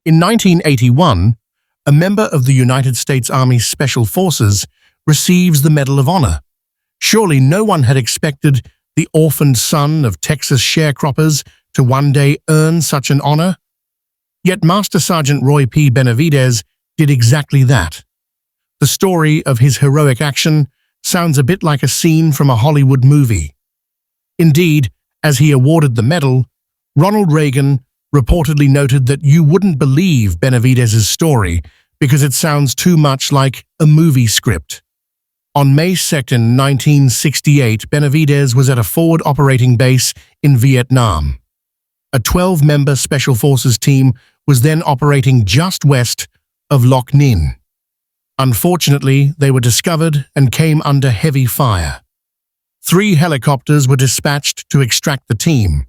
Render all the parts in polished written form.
In 1981, a member of the United States Army Special Forces receives the Medal of Honor. Surely no one had expected the orphaned son of Texas sharecroppers to one day earn such an honor. Yet Master Sergeant Roy P. Benavidez did exactly that. The story of his heroic action sounds a bit like a scene from a Hollywood movie. Indeed, as he awarded the medal, Ronald Reagan reportedly noted that you wouldn't believe Benavidez's story because it sounds too much like a movie script. On May 2, 1968, Benavidez was at a forward operating base in Vietnam. A 12-member Special Forces team was then operating just west of Loc Ninh. Unfortunately, they were discovered and came under heavy fire. 3 helicopters were dispatched to extract the team,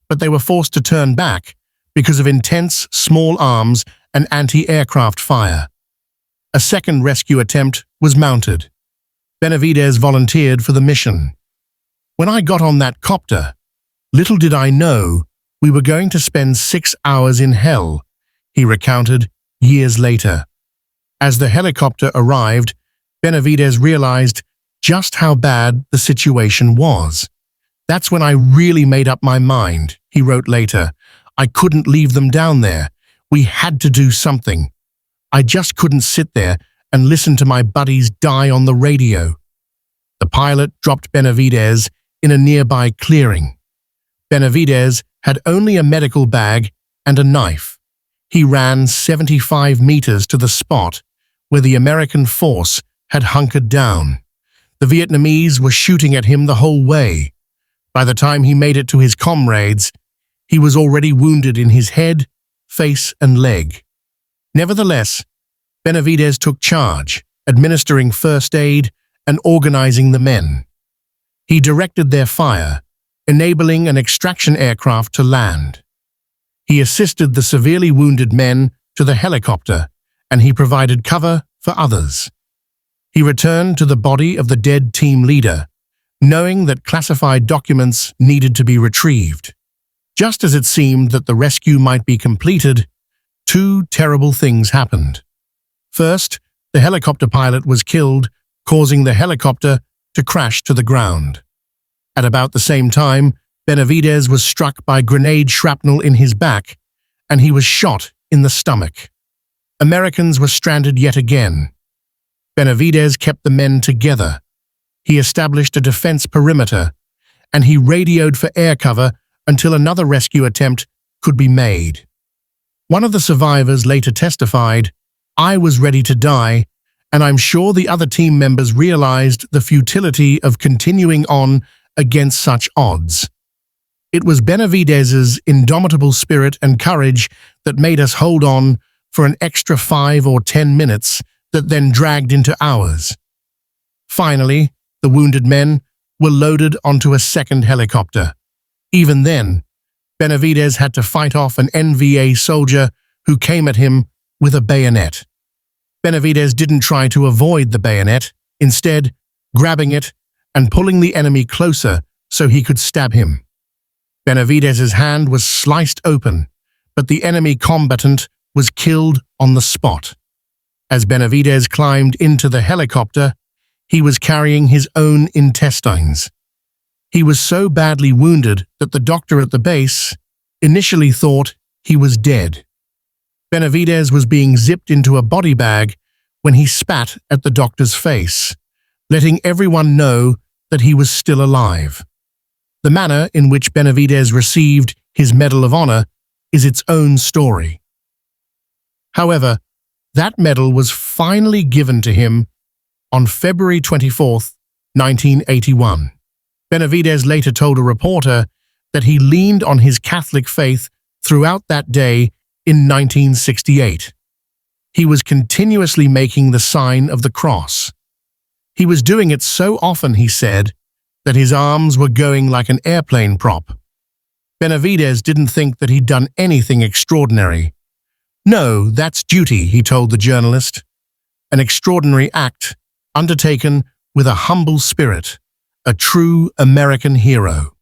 but they were forced to turn back because of intense small arms and anti-aircraft fire. A second rescue attempt was mounted. Benavidez volunteered for the mission. When I got on that copter, little did I know we were going to spend 6 hours in hell, he recounted years later. As the helicopter arrived, Benavidez realized just how bad the situation was. That's when I really made up my mind, he wrote later. I couldn't leave them down there. We had to do something. I just couldn't sit there and listen to my buddies die on the radio. The pilot dropped Benavidez in a nearby clearing. Benavidez had only a medical bag and a knife. He ran 75 meters to the spot where the American force had hunkered down. The Vietnamese were shooting at him the whole way. By the time he made it to his comrades, he was already wounded in his head, face, and leg. Nevertheless, Benavidez took charge, administering first aid and organizing the men. He directed their fire, enabling an extraction aircraft to land. He assisted the severely wounded men to the helicopter, and he provided cover for others. He returned to the body of the dead team leader, knowing that classified documents needed to be retrieved. Just as it seemed that the rescue might be completed, 2 terrible things happened. First, the helicopter pilot was killed, causing the helicopter to crash to the ground. At about the same time, Benavidez was struck by grenade shrapnel in his back, and he was shot in the stomach. Americans were stranded yet again. Benavidez kept the men together. He established a defense perimeter, and he radioed for air cover until another rescue attempt could be made. One of the survivors later testified, "I was ready to die, and I'm sure the other team members realized the futility of continuing on against such odds." It was Benavidez's indomitable spirit and courage that made us hold on for an extra 5 or 10 minutes that then dragged into hours. Finally, the wounded men were loaded onto a second helicopter. Even then, Benavidez had to fight off an NVA soldier who came at him with a bayonet. Benavidez didn't try to avoid the bayonet, instead grabbing it and pulling the enemy closer so he could stab him. Benavidez's hand was sliced open, but the enemy combatant was killed on the spot. As Benavidez climbed into the helicopter, he was carrying his own intestines. He was so badly wounded that the doctor at the base initially thought he was dead. Benavidez was being zipped into a body bag when he spat at the doctor's face, letting everyone know that he was still alive. The manner in which Benavidez received his Medal of Honor is its own story. However, that medal was finally given to him on February 24, 1981. Benavidez later told a reporter that he leaned on his Catholic faith throughout that day in 1968. He was continuously making the sign of the cross. He was doing it so often, he said, that his arms were going like an airplane prop. Benavidez didn't think that he'd done anything extraordinary. "No, that's duty," he told the journalist. "An extraordinary act, undertaken with a humble spirit, a true American hero."